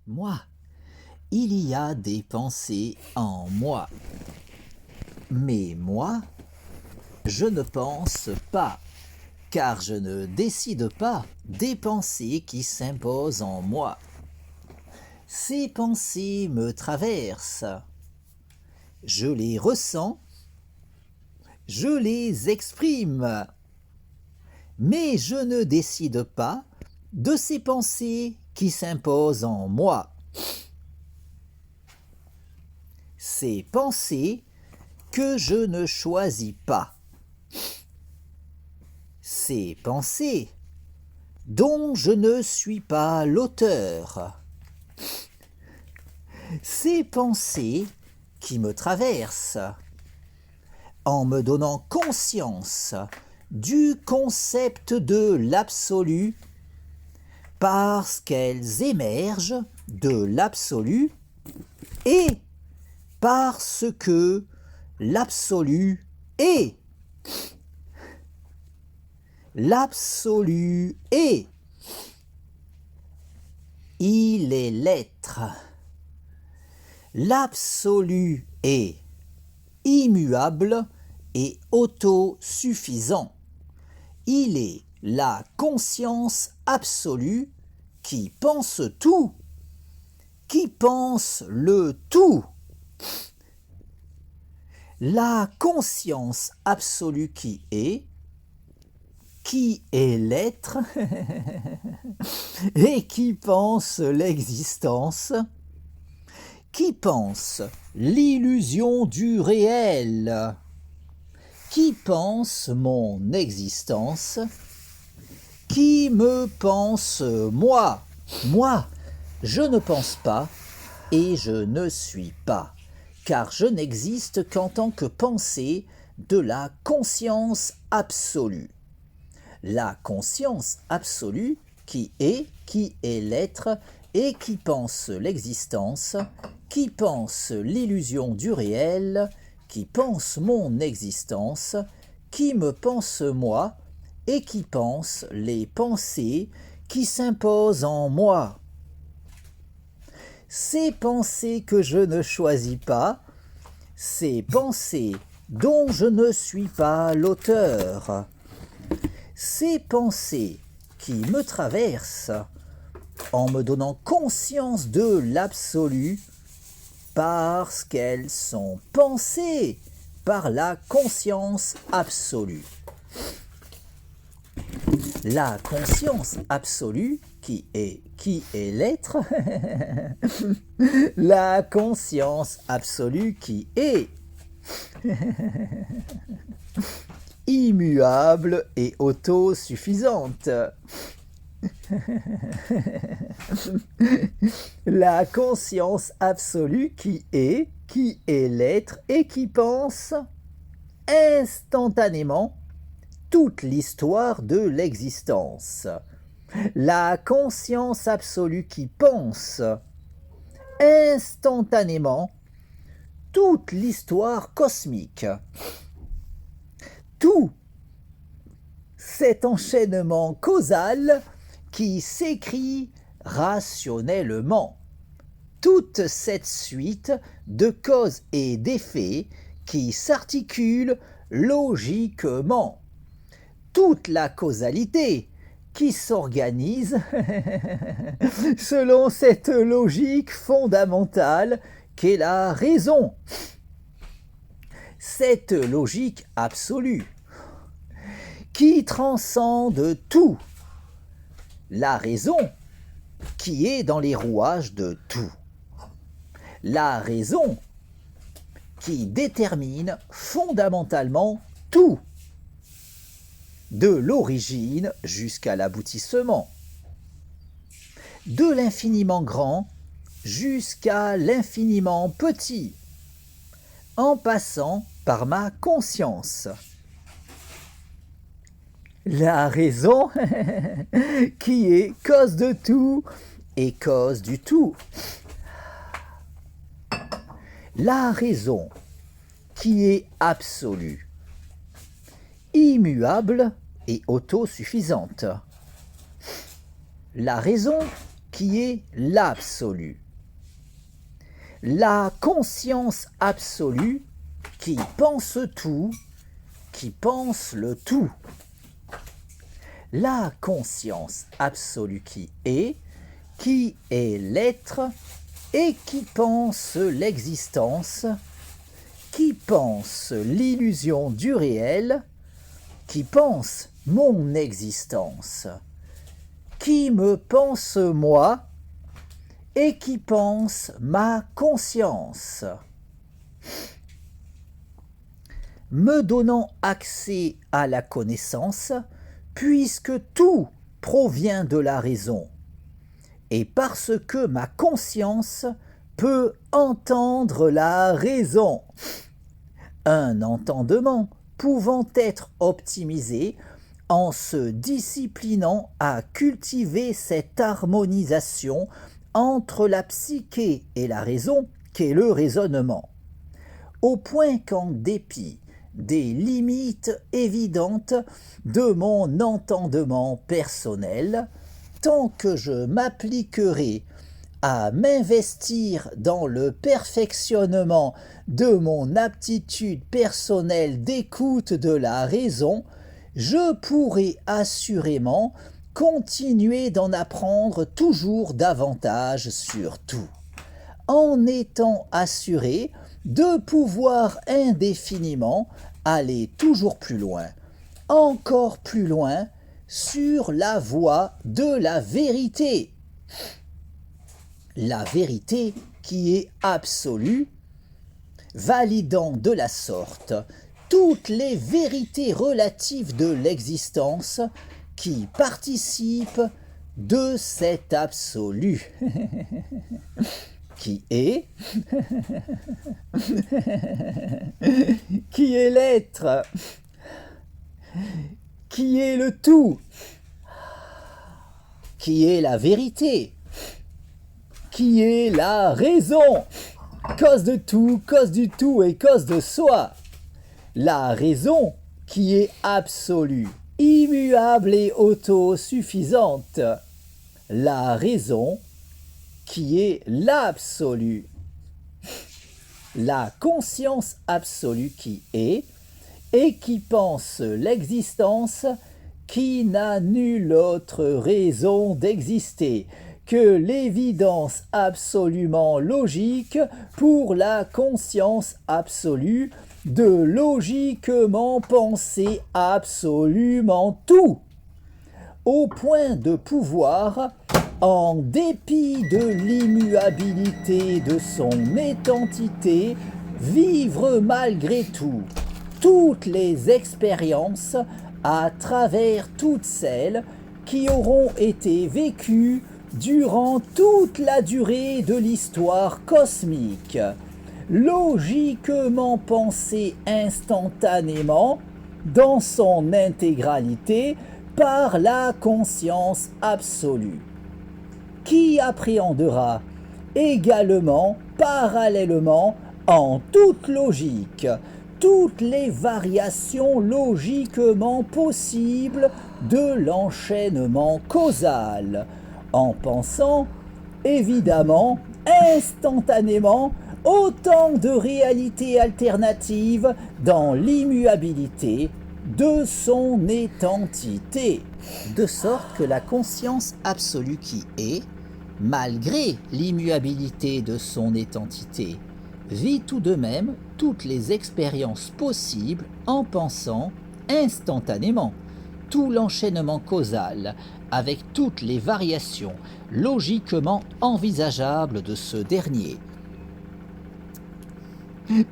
Moi, il y a des pensées en moi. Mais moi, je ne pense pas, car je ne décide pas des pensées qui s'imposent en moi. Ces pensées me traversent. Je les ressens, je les exprime. Mais je ne décide pas de ces pensées qui s'imposent en moi. Ces pensées que je ne choisis pas. Ces pensées dont je ne suis pas l'auteur. Ces pensées qui me traversent en me donnant conscience du concept de l'absolu parce qu'elles émergent de l'absolu et parce que l'absolu est. L'absolu est. Il est l'être. L'absolu est immuable et autosuffisant. Il est la conscience absolue qui pense tout, qui pense le tout. La conscience absolue qui est l'être et qui pense l'existence, qui pense l'illusion du réel, qui pense mon existence, qui me pense moi. Moi, je ne pense pas et je ne suis pas, car je n'existe qu'en tant que pensée de la conscience absolue. La conscience absolue qui est l'être et qui pense l'existence, qui pense l'illusion du réel, qui pense mon existence, qui me pense moi et qui pense les pensées qui s'imposent en moi. Ces pensées que je ne choisis pas, ces pensées dont je ne suis pas l'auteur, ces pensées qui me traversent en me donnant conscience de l'absolu parce qu'elles sont pensées par la conscience absolue. La conscience absolue qui est l'être, la conscience absolue qui est immuable et autosuffisante. La conscience absolue qui est l'être et qui pense instantanément toute l'histoire de l'existence. La conscience absolue qui pense instantanément toute l'histoire cosmique. Tout cet enchaînement causal qui s'écrit rationnellement. Toute cette suite de causes et d'effets qui s'articulent logiquement. Toute la causalité qui s'organise selon cette logique fondamentale qu'est la raison. Cette logique absolue qui transcende tout. La raison qui est dans les rouages de tout. La raison qui détermine fondamentalement tout, de l'origine jusqu'à l'aboutissement, de l'infiniment grand jusqu'à l'infiniment petit, en passant par ma conscience. La raison qui est cause de tout et cause du tout. La raison qui est absolue, immuable et autosuffisante. La raison qui est l'absolu. La conscience absolue qui pense tout, qui pense le tout. La conscience absolue qui est l'être et qui pense l'existence, qui pense l'illusion du réel, qui pense mon existence, qui me pense moi et qui pense ma conscience, me donnant accès à la connaissance, puisque tout provient de la raison, et parce que ma conscience peut entendre la raison. Un entendement pouvant être optimisé en se disciplinant à cultiver cette harmonisation entre la psyché et la raison qu'est le raisonnement, au point qu'en dépit des limites évidentes de mon entendement personnel, tant que je m'appliquerai à m'investir dans le perfectionnement de mon aptitude personnelle d'écoute de la raison, je pourrai assurément continuer d'en apprendre toujours davantage sur tout, en étant assuré de pouvoir indéfiniment aller toujours plus loin, encore plus loin, sur la voie de la vérité. La vérité qui est absolue, validant de la sorte toutes les vérités relatives de l'existence qui participent de cet absolu, qui est qui est l'être, qui est le tout, qui est la vérité, qui est la raison, cause de tout, cause du tout et cause de soi. La raison qui est absolue, immuable et autosuffisante. La raison qui est l'absolu. La conscience absolue qui est et qui pense l'existence, qui n'a nulle autre raison d'exister que l'évidence absolument logique pour la conscience absolue de logiquement penser absolument tout, au point de pouvoir, en dépit de l'immuabilité de son étentité, vivre malgré tout toutes les expériences à travers toutes celles qui auront été vécues durant toute la durée de l'histoire cosmique, logiquement pensée instantanément, dans son intégralité, par la conscience absolue, qui appréhendera également, parallèlement, en toute logique, toutes les variations logiquement possibles de l'enchaînement causal, en pensant, évidemment, instantanément, autant de réalités alternatives dans l'immuabilité de son étentité, de sorte que la conscience absolue qui est, malgré l'immuabilité de son étentité, vit tout de même toutes les expériences possibles en pensant instantanément tout l'enchaînement causal avec toutes les variations logiquement envisageables de ce dernier.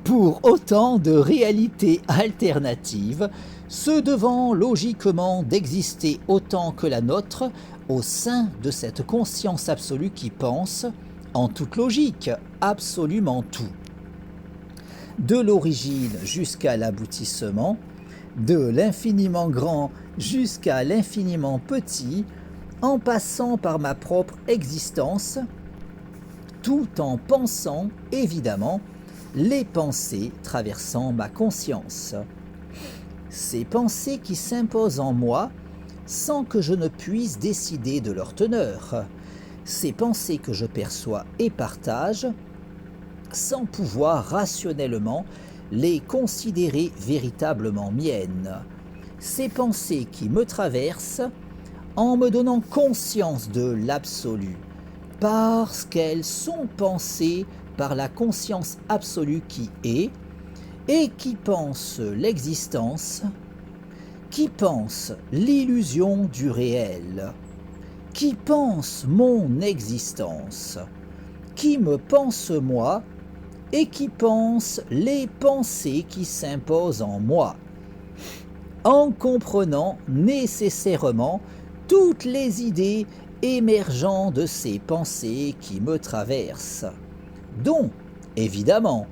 Pour autant de réalités alternatives, se devant logiquement d'exister autant que la nôtre au sein de cette conscience absolue qui pense, en toute logique, absolument tout. De l'origine jusqu'à l'aboutissement, de l'infiniment grand jusqu'à l'infiniment petit, en passant par ma propre existence, tout en pensant, évidemment, les pensées traversant ma conscience. Ces pensées qui s'imposent en moi sans que je ne puisse décider de leur teneur, ces pensées que je perçois et partage, sans pouvoir rationnellement les considérer véritablement miennes. Ces pensées qui me traversent en me donnant conscience de l'absolu, parce qu'elles sont pensées par la conscience absolue qui est, et qui pense l'existence, qui pense l'illusion du réel, qui pense mon existence, qui me pense moi, et qui pense les pensées qui s'imposent en moi, en comprenant nécessairement toutes les idées émergeant de ces pensées qui me traversent, dont, évidemment,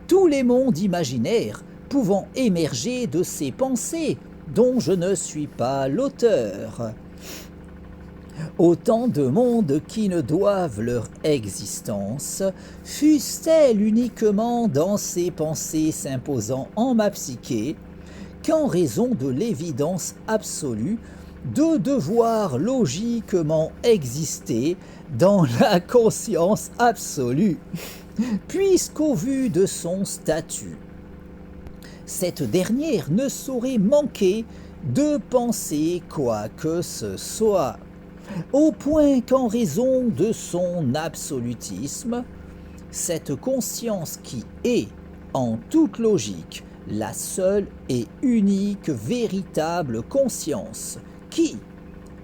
tous les mondes imaginaires pouvant émerger de ces pensées dont je ne suis pas l'auteur. Autant de mondes qui ne doivent leur existence, fussent-elles uniquement dans ces pensées s'imposant en ma psyché, qu'en raison de l'évidence absolue de devoir logiquement exister dans la conscience absolue, puisqu'au vu de son statut, cette dernière ne saurait manquer de penser quoi que ce soit, au point qu'en raison de son absolutisme, cette conscience qui est, en toute logique, la seule et unique véritable conscience, qui,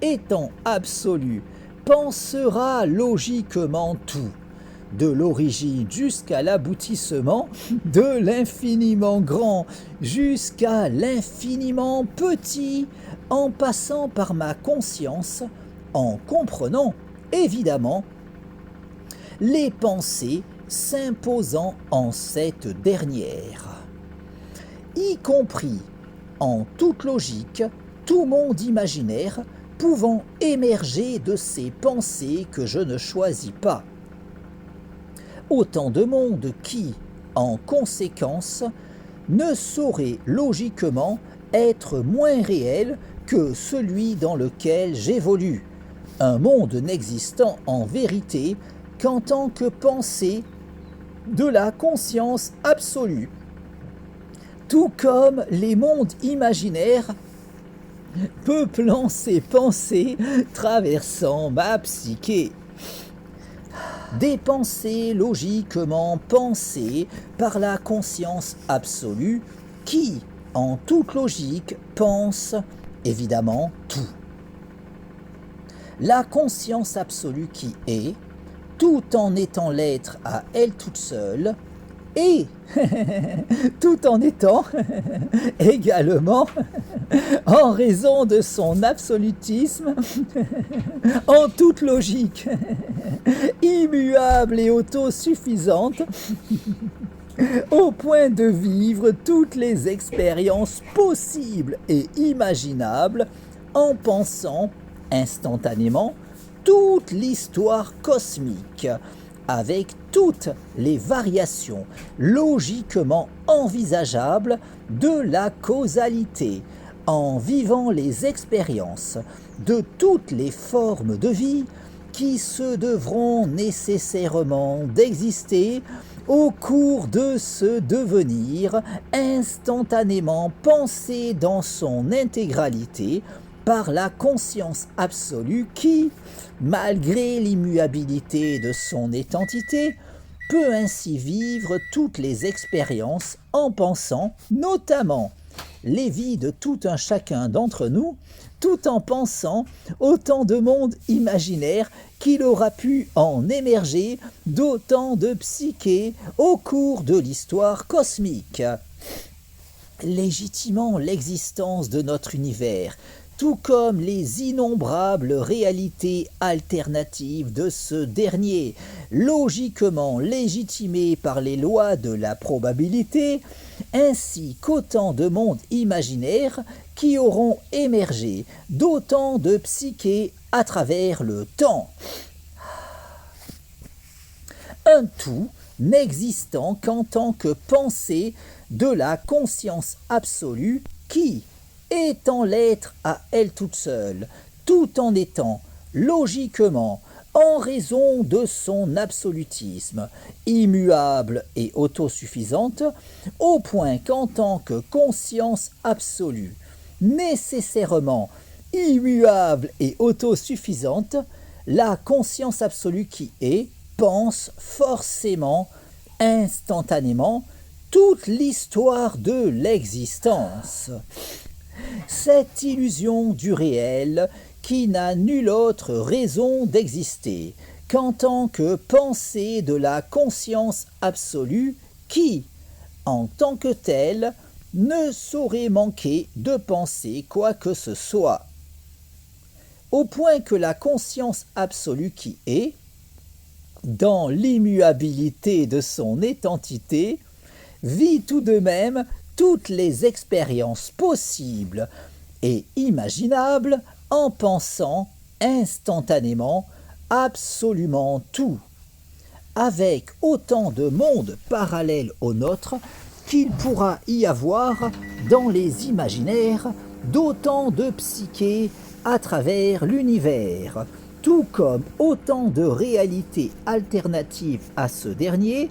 étant absolue, pensera logiquement tout, de l'origine jusqu'à l'aboutissement, de l'infiniment grand jusqu'à l'infiniment petit, en passant par ma conscience, en comprenant, évidemment, les pensées s'imposant en cette dernière, y compris, en toute logique, tout monde imaginaire pouvant émerger de ces pensées que je ne choisis pas. Autant de mondes qui, en conséquence, ne sauraient logiquement être moins réels que celui dans lequel j'évolue, un monde n'existant en vérité qu'en tant que pensée de la conscience absolue, tout comme les mondes imaginaires peuplant ces pensées traversant ma psyché. Des pensées logiquement pensées par la conscience absolue qui, en toute logique, pense évidemment tout. La conscience absolue qui est, tout en étant l'être à elle toute seule, et tout en étant également, en raison de son absolutisme, en toute logique, immuable et autosuffisante, au point de vivre toutes les expériences possibles et imaginables en pensant instantanément toute l'histoire cosmique, avec toutes les variations logiquement envisageables de la causalité, en vivant les expériences de toutes les formes de vie qui se devront nécessairement d'exister au cours de ce devenir instantanément pensé dans son intégralité par la conscience absolue qui, malgré l'immuabilité de son étantité, peut ainsi vivre toutes les expériences en pensant notamment les vies de tout un chacun d'entre nous, tout en pensant autant de mondes imaginaires qu'il aura pu en émerger d'autant de psychés au cours de l'histoire cosmique, légitimant l'existence de notre univers, tout comme les innombrables réalités alternatives de ce dernier, logiquement légitimées par les lois de la probabilité, ainsi qu'autant de mondes imaginaires qui auront émergé d'autant de psychés à travers le temps. Un tout n'existant qu'en tant que pensée de la conscience absolue qui, étant l'être à elle toute seule, tout en étant logiquement, en raison de son absolutisme, immuable et autosuffisante, au point qu'en tant que conscience absolue, nécessairement immuable et autosuffisante, la conscience absolue qui est pense forcément, instantanément, toute l'histoire de l'existence. Cette illusion du réel qui n'a nulle autre raison d'exister qu'en tant que pensée de la conscience absolue qui, en tant que telle, ne saurait manquer de penser quoi que ce soit. Au point que la conscience absolue qui est, dans l'immuabilité de son étentité, vit tout de même toutes les expériences possibles et imaginables en pensant instantanément absolument tout, avec autant de mondes parallèles au nôtre qu'il pourra y avoir dans les imaginaires d'autant de psychés à travers l'univers, tout comme autant de réalités alternatives à ce dernier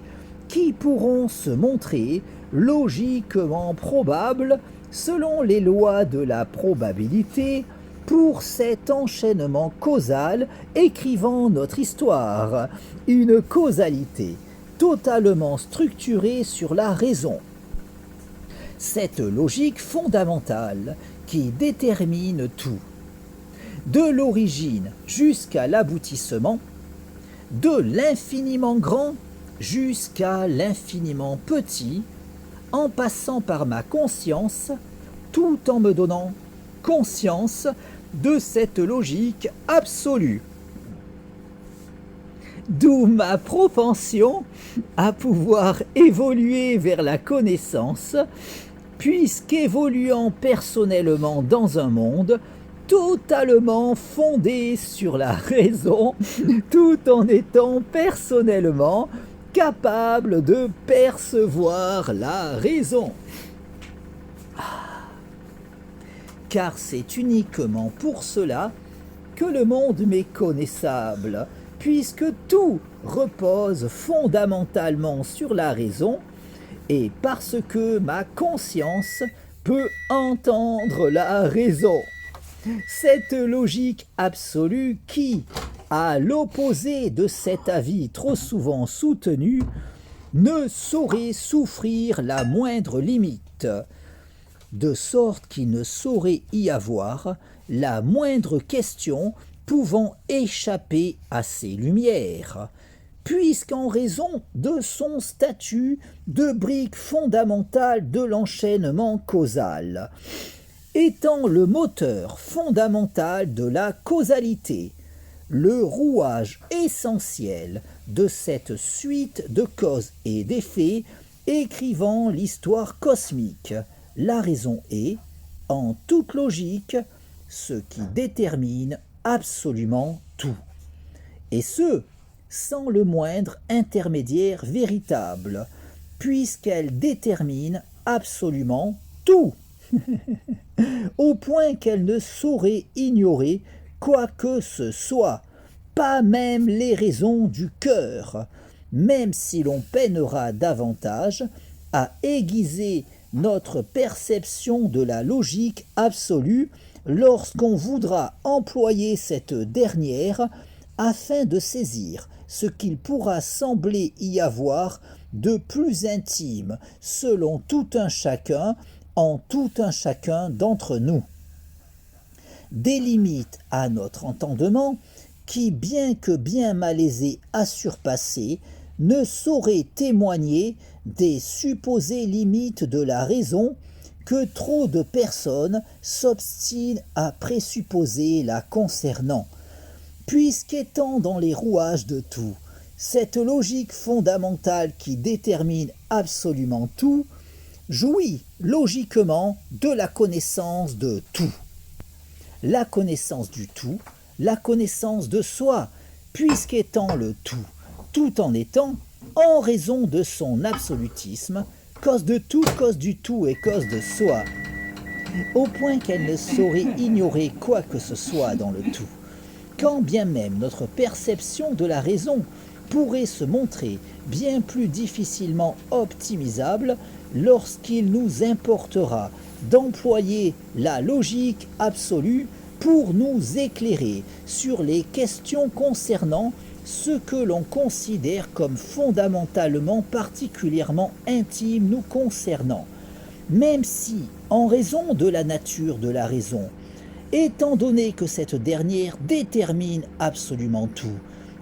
qui pourront se montrer logiquement probables selon les lois de la probabilité pour cet enchaînement causal écrivant notre histoire, une causalité totalement structurée sur la raison. Cette logique fondamentale qui détermine tout, de l'origine jusqu'à l'aboutissement, de l'infiniment grand jusqu'à l'infiniment petit, en passant par ma conscience, tout en me donnant conscience de cette logique absolue. D'où ma propension à pouvoir évoluer vers la connaissance, puisqu'évoluant personnellement dans un monde totalement fondé sur la raison, tout en étant personnellement capable de percevoir la raison. Car c'est uniquement pour cela que le monde m'est connaissable, puisque tout repose fondamentalement sur la raison, et parce que ma conscience peut entendre la raison. Cette logique absolue qui, à l'opposé de cet avis trop souvent soutenu, ne saurait souffrir la moindre limite, de sorte qu'il ne saurait y avoir la moindre question pouvant échapper à ses lumières, puisqu'en raison de son statut de brique fondamentale de l'enchaînement causal, étant le moteur fondamental de la causalité, le rouage essentiel de cette suite de causes et d'effets écrivant l'histoire cosmique, la raison est, en toute logique, ce qui détermine absolument tout, et ce, sans le moindre intermédiaire véritable, puisqu'elle détermine absolument tout, au point qu'elle ne saurait ignorer quoi que ce soit, pas même les raisons du cœur, même si l'on peinera davantage à aiguiser notre perception de la logique absolue lorsqu'on voudra employer cette dernière afin de saisir ce qu'il pourra sembler y avoir de plus intime selon tout un chacun en tout un chacun d'entre nous. Des limites à notre entendement qui, bien que bien malaisées à surpasser, ne sauraient témoigner des supposées limites de la raison que trop de personnes s'obstinent à présupposer la concernant, puisqu'étant dans les rouages de tout, cette logique fondamentale qui détermine absolument tout, jouit logiquement de la connaissance de tout. La connaissance du tout, la connaissance de soi, puisqu'étant le tout, tout en étant, en raison de son absolutisme, cause de tout, cause du tout et cause de soi, au point qu'elle ne saurait ignorer quoi que ce soit dans le tout, Quand bien même notre perception de la raison pourrait se montrer bien plus difficilement optimisable lorsqu'il nous importera d'employer la logique absolue pour nous éclairer sur les questions concernant ce que l'on considère comme fondamentalement particulièrement intime nous concernant, même si, en raison de la nature de la raison, étant donné que cette dernière détermine absolument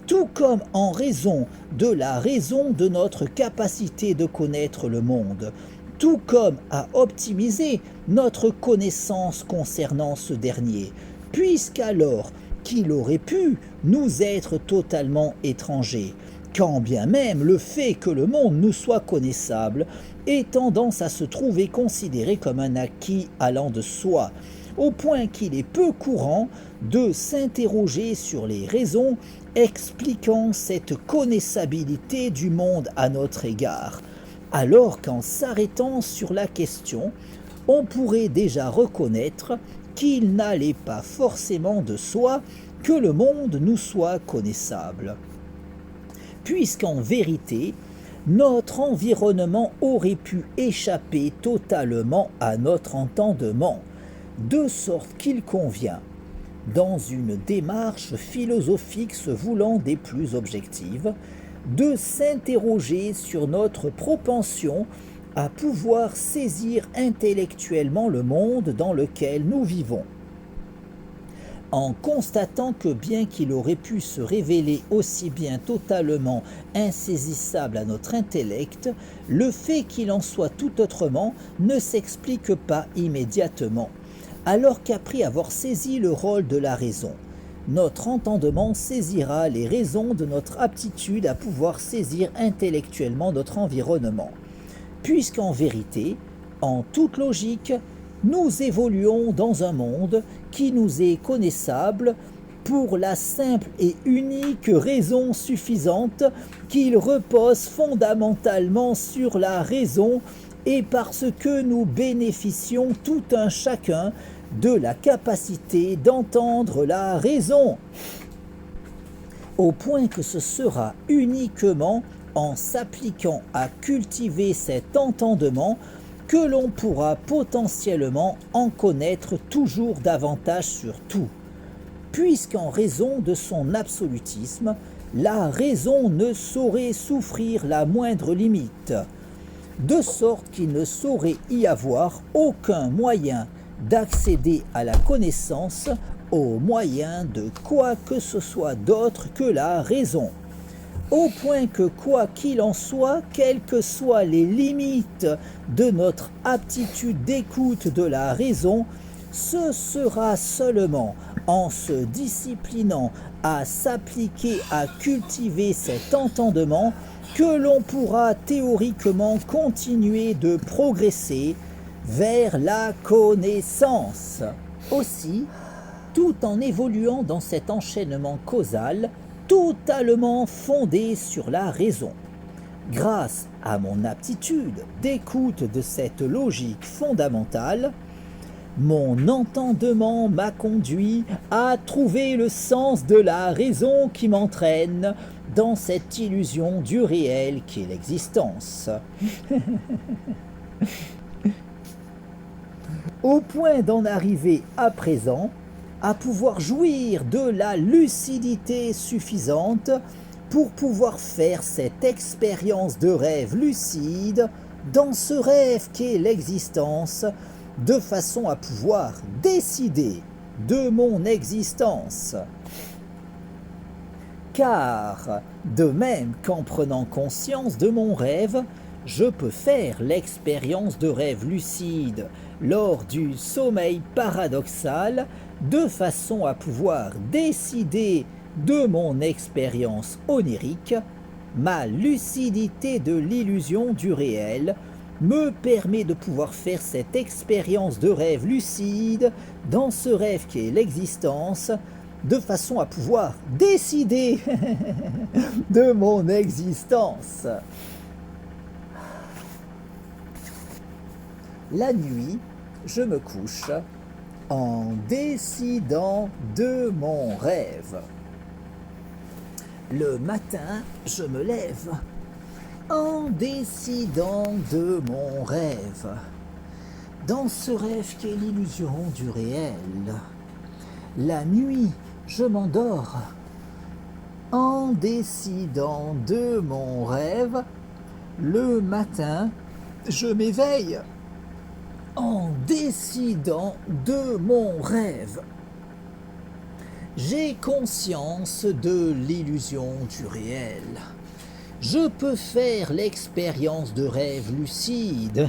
tout comme en raison de la raison de notre capacité de connaître le monde, tout comme à optimiser notre connaissance concernant ce dernier, puisqu'alors qu'il aurait pu nous être totalement étranger, quand bien même le fait que le monde nous soit connaissable ait tendance à se trouver considéré comme un acquis allant de soi, au point qu'il est peu courant de s'interroger sur les raisons expliquant cette connaissabilité du monde à notre égard, alors qu'en s'arrêtant sur la question, on pourrait déjà reconnaître qu'il n'allait pas forcément de soi que le monde nous soit connaissable, puisqu'en vérité, notre environnement aurait pu échapper totalement à notre entendement, de sorte qu'il convient, dans une démarche philosophique se voulant des plus objectives, de s'interroger sur notre propension à pouvoir saisir intellectuellement le monde dans lequel nous vivons. En constatant que bien qu'il aurait pu se révéler aussi bien totalement insaisissable à notre intellect, le fait qu'il en soit tout autrement ne s'explique pas immédiatement, alors qu'après avoir saisi le rôle de la raison, notre entendement saisira les raisons de notre aptitude à pouvoir saisir intellectuellement notre environnement, puisqu'en vérité, en toute logique, nous évoluons dans un monde qui nous est connaissable pour la simple et unique raison suffisante qu'il repose fondamentalement sur la raison et parce que nous bénéficions tout un chacun de la capacité d'entendre la raison, au point que ce sera uniquement en s'appliquant à cultiver cet entendement que l'on pourra potentiellement en connaître toujours davantage sur tout, puisqu'en raison de son absolutisme, la raison ne saurait souffrir la moindre limite, de sorte qu'il ne saurait y avoir aucun moyen d'accéder à la connaissance au moyen de quoi que ce soit d'autre que la raison, au point que quoi qu'il en soit, quelles que soient les limites de notre aptitude d'écoute de la raison, ce sera seulement en se disciplinant à s'appliquer à cultiver cet entendement que l'on pourra théoriquement continuer de progresser vers la connaissance. Aussi, tout en évoluant dans cet enchaînement causal, totalement fondé sur la raison. Grâce à mon aptitude d'écoute de cette logique fondamentale, mon entendement m'a conduit à trouver le sens de la raison qui m'entraîne dans cette illusion du réel qu'est l'existence. Au point d'en arriver à présent à pouvoir jouir de la lucidité suffisante pour pouvoir faire cette expérience de rêve lucide dans ce rêve qu'est l'existence, de façon à pouvoir décider de mon existence. Car, de même qu'en prenant conscience de mon rêve, je peux faire l'expérience de rêve lucide lors du sommeil paradoxal, de façon à pouvoir décider de mon expérience onirique, ma lucidité de l'illusion du réel me permet de pouvoir faire cette expérience de rêve lucide dans ce rêve qui est l'existence, de façon à pouvoir décider de mon existence. La nuit, je me couche en décidant de mon rêve. Le matin, je me lève en décidant de mon rêve. Dans ce rêve qu'est l'illusion du réel. La nuit, je m'endors en décidant de mon rêve. Le matin, je m'éveille en décidant de mon rêve. J'ai conscience de l'illusion du réel. Je peux faire l'expérience de rêve lucide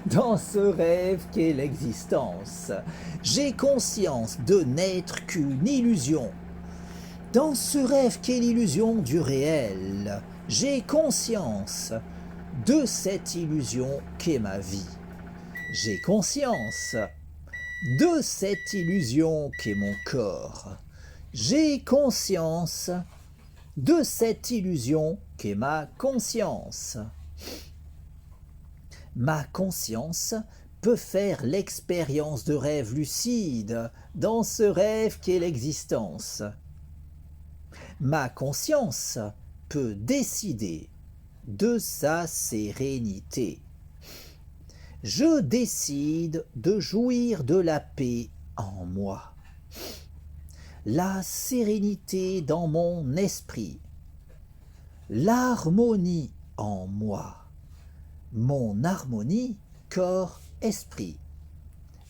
dans ce rêve qu'est l'existence. J'ai conscience de n'être qu'une illusion. Dans ce rêve qu'est l'illusion du réel, j'ai conscience de cette illusion qu'est ma vie. J'ai conscience de cette illusion qu'est mon corps. J'ai conscience de cette illusion qu'est ma conscience. Ma conscience peut faire l'expérience de rêve lucide dans ce rêve qu'est l'existence. Ma conscience peut décider de sa sérénité. Je décide de jouir de la paix en moi. La sérénité dans mon esprit, l'harmonie en moi, mon harmonie corps-esprit,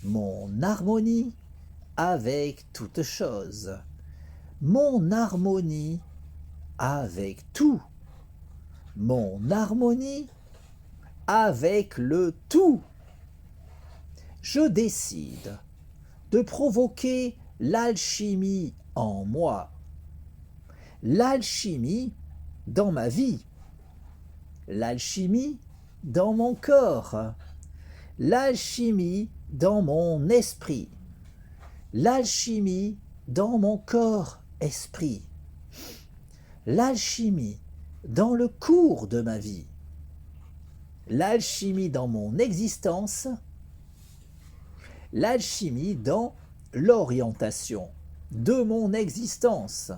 mon harmonie avec toute chose, mon harmonie avec tout, mon harmonie avec le tout. Je décide de provoquer l'alchimie en moi, l'alchimie dans ma vie, l'alchimie dans mon corps, l'alchimie dans mon esprit, l'alchimie dans mon corps-esprit, l'alchimie dans le cours de ma vie, l'alchimie dans mon existence, l'alchimie dans l'orientation de mon existence.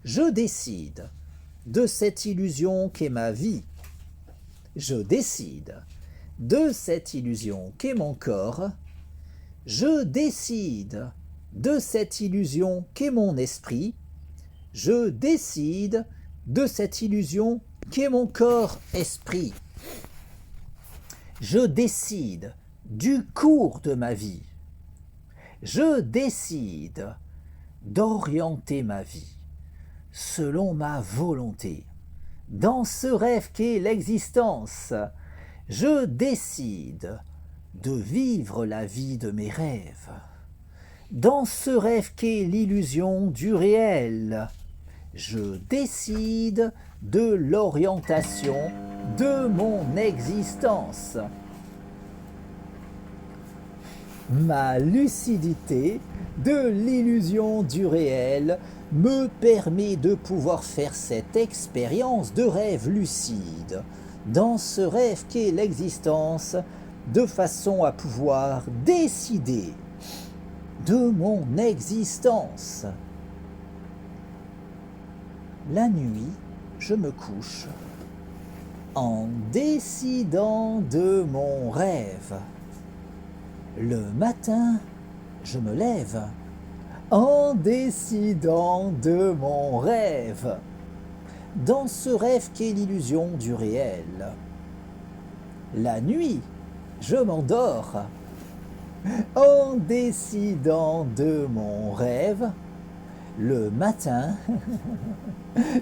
Je décide de cette illusion qu'est ma vie. Je décide de cette illusion qu'est mon corps. Je décide de cette illusion qu'est mon esprit. Je décide de cette illusion qu'est mon corps-esprit. Je décide du cours de ma vie. Je décide d'orienter ma vie selon ma volonté. Dans ce rêve qu'est l'existence, je décide de vivre la vie de mes rêves. Dans ce rêve qu'est l'illusion du réel, je décide de l'orientation de mon existence. Ma lucidité de l'illusion du réel me permet de pouvoir faire cette expérience de rêve lucide, dans ce rêve qu'est l'existence, de façon à pouvoir décider de mon existence. La nuit, je me couche en décidant de mon rêve. Le matin, je me lève en décidant de mon rêve. Dans ce rêve qu'est l'illusion du réel. La nuit, je m'endors en décidant de mon rêve. Le matin,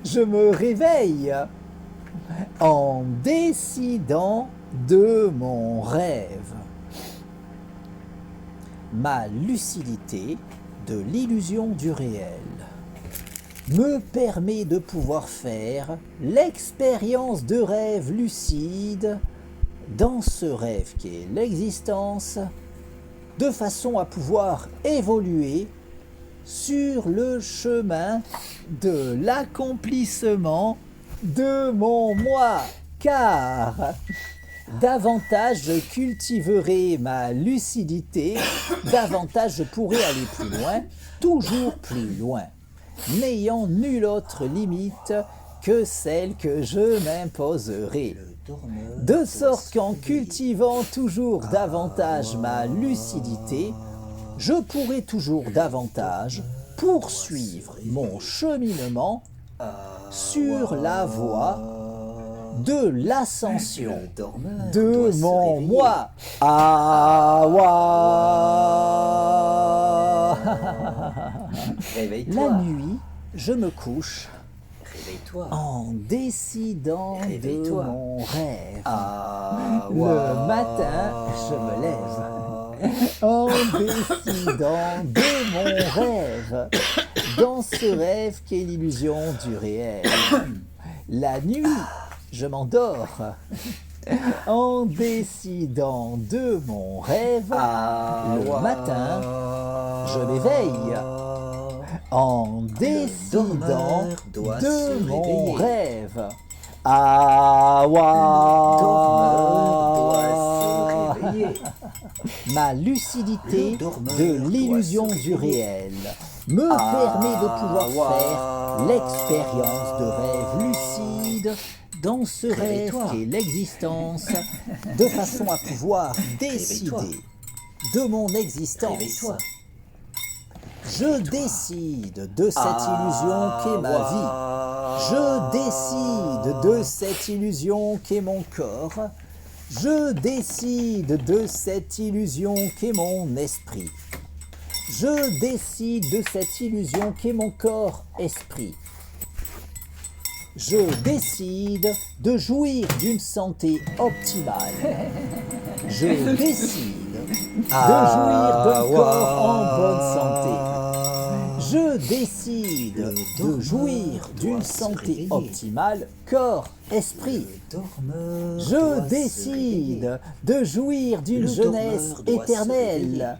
je me réveille en décidant de mon rêve. Ma lucidité de l'illusion du réel me permet de pouvoir faire l'expérience de rêve lucide dans ce rêve qu'est l'existence, de façon à pouvoir évoluer sur le chemin de l'accomplissement de mon moi, car davantage je cultiverai ma lucidité, davantage je pourrai aller plus loin, toujours plus loin, n'ayant nulle autre limite que celle que je m'imposerai. De sorte qu'en cultivant toujours davantage ma lucidité, je pourrai toujours davantage poursuivre mon cheminement sur la voie de l'ascension de mon moi. Réveille-toi. La nuit, je me couche Réveille-toi. en décidant de Réveille-toi. mon rêve. Le matin, je me lève en décidant de mon rêve, dans ce rêve qui est l'illusion du réel. La nuit, je m'endors en décidant de mon rêve. Le matin, je m'éveille en décidant de mon rêve. Ma lucidité de l'illusion du réel me permet de pouvoir faire l'expérience de rêve lucide dans ce rêve qu'est l'existence, de façon à pouvoir décider de mon existence. Je décide de cette illusion qu'est ma vie. Je décide de cette illusion qu'est mon corps. Je décide de cette illusion qu'est mon esprit. Je décide de cette illusion qu'est mon corps-esprit. Je décide de jouir d'une santé optimale. Je décide de jouir d'un corps en bonne santé. Je décide de jouir d'une santé optimale, corps-esprit. Je décide de jouir d'une jeunesse éternelle.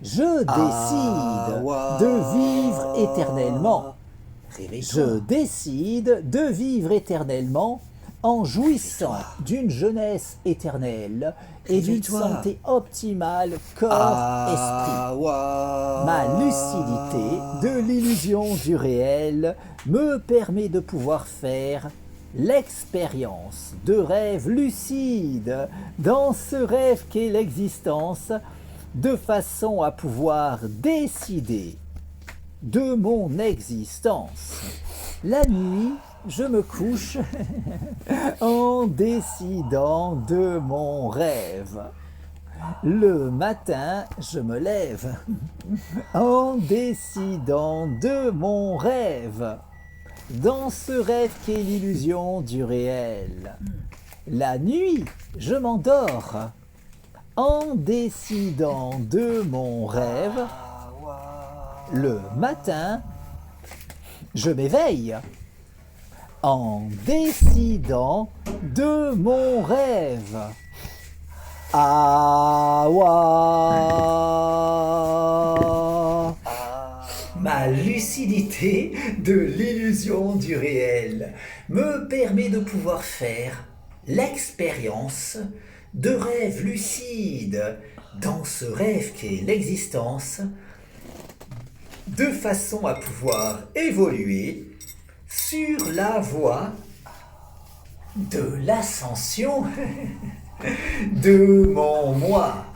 Je décide de vivre éternellement. Je décide de vivre éternellement en jouissant d'une jeunesse éternelle et d'une santé optimale corps-esprit. Ma lucidité de l'illusion du réel me permet de pouvoir faire l'expérience de rêve lucide dans ce rêve qu'est l'existence, de façon à pouvoir décider de mon existence. La nuit, je me couche en décidant de mon rêve. Le matin, je me lève en décidant de mon rêve, dans ce rêve qu'est l'illusion du réel. La nuit, je m'endors en décidant de mon rêve. Le matin, je m'éveille en décidant de mon rêve. Ma lucidité de l'illusion du réel me permet de pouvoir faire l'expérience de rêve lucide dans ce rêve qu'est l'existence, de façon à pouvoir évoluer sur la voie de l'ascension de mon moi.